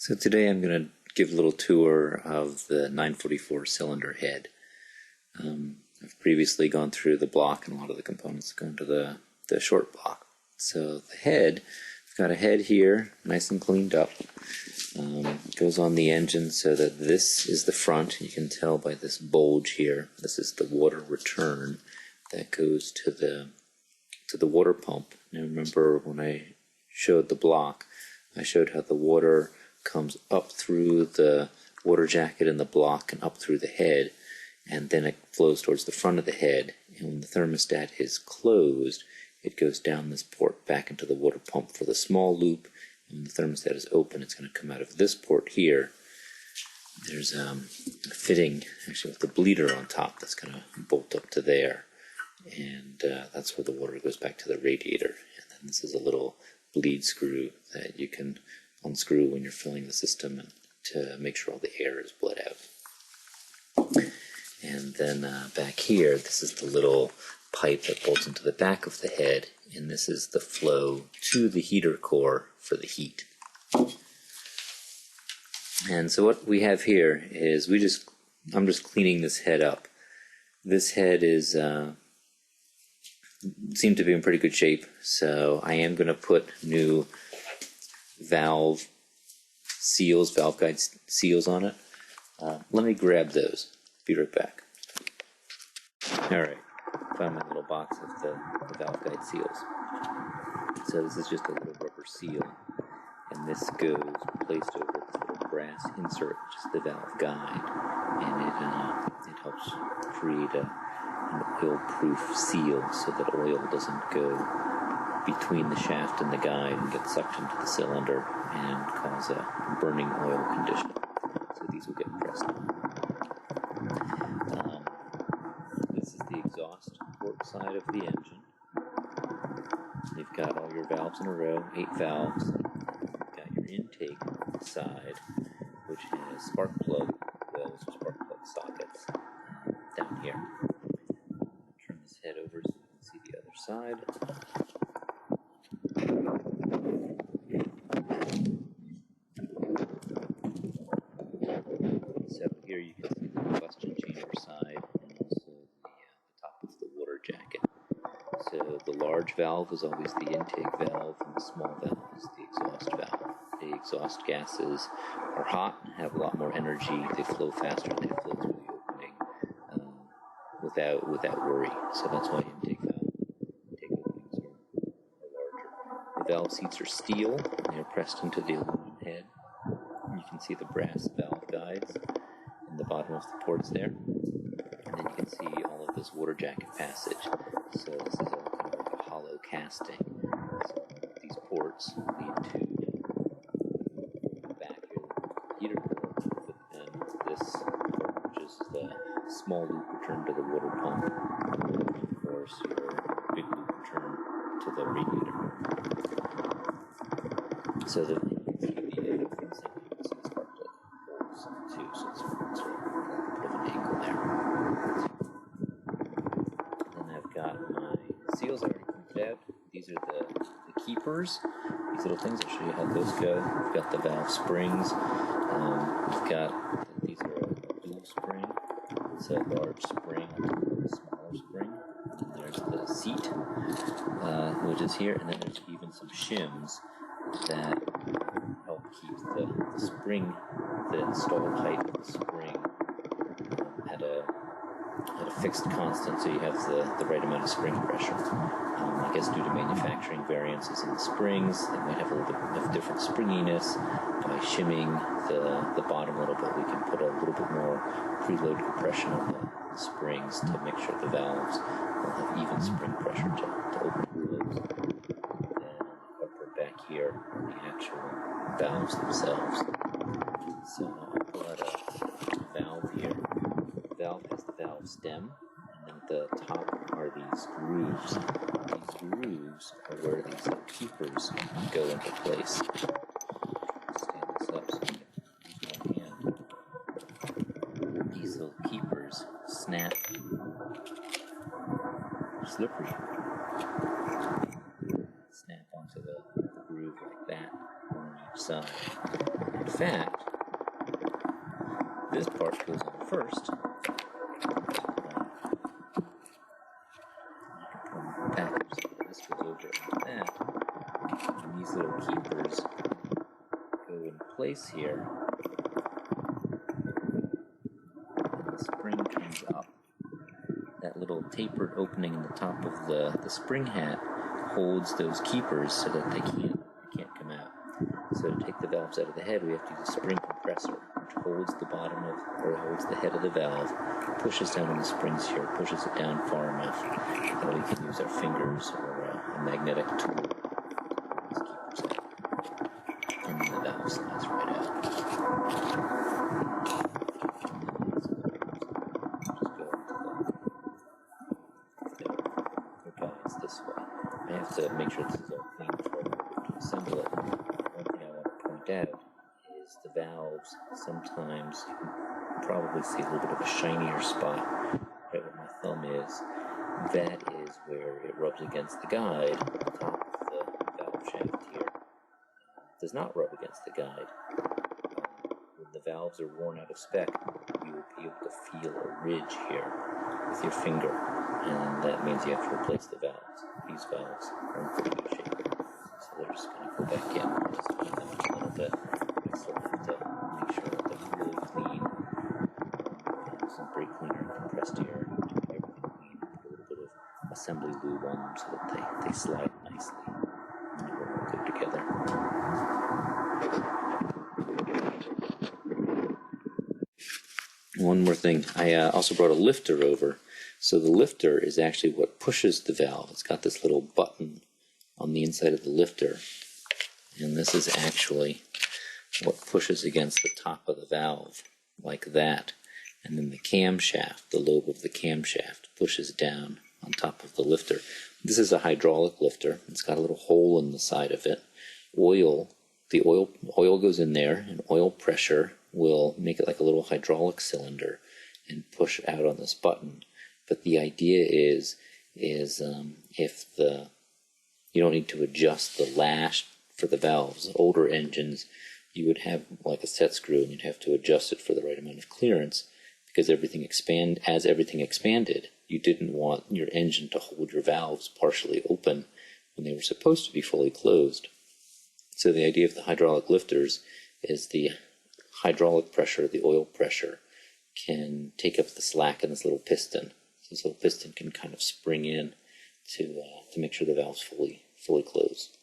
So today I'm going to give a little tour of the 944 cylinder head. I've previously gone through the block and a lot of the components go into the short block. So the head, I've got a head here, nice and cleaned up. Goes on the engine so that this is the front. You can tell by this bulge here. This is the water return that goes to the water pump. Now remember when I showed the block, I showed how the water comes up through the water jacket in the block and up through the head, and then it flows towards the front of the head, and when the thermostat is closed, it goes down this port back into the water pump for the small loop, and when the thermostat is open, it's going to come out of this port here. There's a fitting, actually with the bleeder on top, that's going to bolt up to there, and that's where the water goes back to the radiator. And then this is a little bleed screw that you can unscrew when you're filling the system and to make sure all the air is bled out. And then back here, this is the little pipe that bolts into the back of the head, and this is the flow to the heater core for the heat. And so what we have here is I'm just cleaning this head up. This head is seemed to be in pretty good shape, so I am going to put new valve guide seals on it. Let me grab those. Be right back. Alright, found my little box of the valve guide seals. So this is just a little rubber seal, and this goes placed over this little brass insert, which is the valve guide, and it helps create an oil-proof seal so that oil doesn't go between the shaft and the guide and get sucked into the cylinder and cause a burning oil condition. So these will get pressed on. This is the exhaust port side of the engine. You've got all your valves in a row, 8 valves. You've got your intake side, which has spark plug wells or spark plug sockets down here. Turn this head over so you can see the other side. So here you can see the combustion chamber side and also the top of the water jacket. So the large valve is always the intake valve, and the small valve is the exhaust valve. The exhaust gases are hot and have a lot more energy. They flow faster. They flow through the opening without worry. So that's why intake openings are larger. The valve seats are steel. They are pressed into the aluminum head. You can see the brass valve guides in the bottom of the ports there. And then you can see all of this water jacket passage. So this is all kind of like a hollow casting. So these ports lead to the back here, the heater port, and this port, which is the small loop return to the water pump, and of course your big loop return to the radiator. So that you can see the spark plug holes too, so it's sort of a bit of an angle there. Then I've got my seals already cleaned out. These are the keepers. These little things, I'll show you how those go. We've got the valve springs. These are a dual spring. It's a large spring, a smaller spring. And there's the seat, which is here, and then there's even some shims that help keep the spring, the installed height of the spring at a fixed constant, so you have the right amount of spring pressure. I guess due to manufacturing variances in the springs, they might have a little bit of different springiness. By shimming the bottom a little bit, we can put a little bit more preload compression on the springs to make sure the valves will have even spring pressure to open and close. Back here are the actual valves themselves. So I'll pull out a valve here. The valve has the valve stem, and then at the top are these grooves. These grooves are where these keepers go into place. Stand this up so you can use one hand. These little keepers snap. They're slippery. Snap onto the groove like that on each side. In fact, this part goes on first. This goes over like that. And these little keepers go in place here. And the spring comes up. That little tapered opening in the top of the spring hat holds those keepers so that they can't come out. So to take the valves out of the head, we have to use a spring compressor, which holds the bottom of, or holds the head of the valve, pushes down on the springs here, pushes it down far enough that we can use our fingers or a magnetic tool to pull these keepers out. And then the valve slides right out. It's this way. I have to make sure this is all clean before I to assemble it. One thing I want to point out is the valves. Sometimes you can probably see a little bit of a shinier spot right where my thumb is. That is where it rubs against the guide. The top of the valve shaft here does not rub against the guide. When the valves are worn out of spec, you will be able to feel a ridge here with your finger, and that means you have to replace the valves. These valves are in pretty good shape, so they're just going to go back in. Just clean them up a little bit. I still have to make sure that they're really clean. Have some brake cleaner and compressed air to keep everything clean. Put a little bit of assembly lube on them so that they slide nicely and they will all go together. One more thing, I also brought a lifter over. So the lifter is actually what pushes the valve. It's got this little button on the inside of the lifter, and this is actually what pushes against the top of the valve, like that. And then the camshaft, the lobe of the camshaft, pushes down on top of the lifter. This is a hydraulic lifter. It's got a little hole in the side of it. The oil goes in there, and oil pressure will make it like a little hydraulic cylinder and push out on this button. But the idea is if you don't need to adjust the lash for the valves. Older engines, you would have like a set screw, and you'd have to adjust it for the right amount of clearance, because as everything expanded, you didn't want your engine to hold your valves partially open when they were supposed to be fully closed. So the idea of the hydraulic lifters is the hydraulic pressure, the oil pressure, can take up the slack in this little piston. So this little piston can kind of spring in to make sure the valve's fully closed.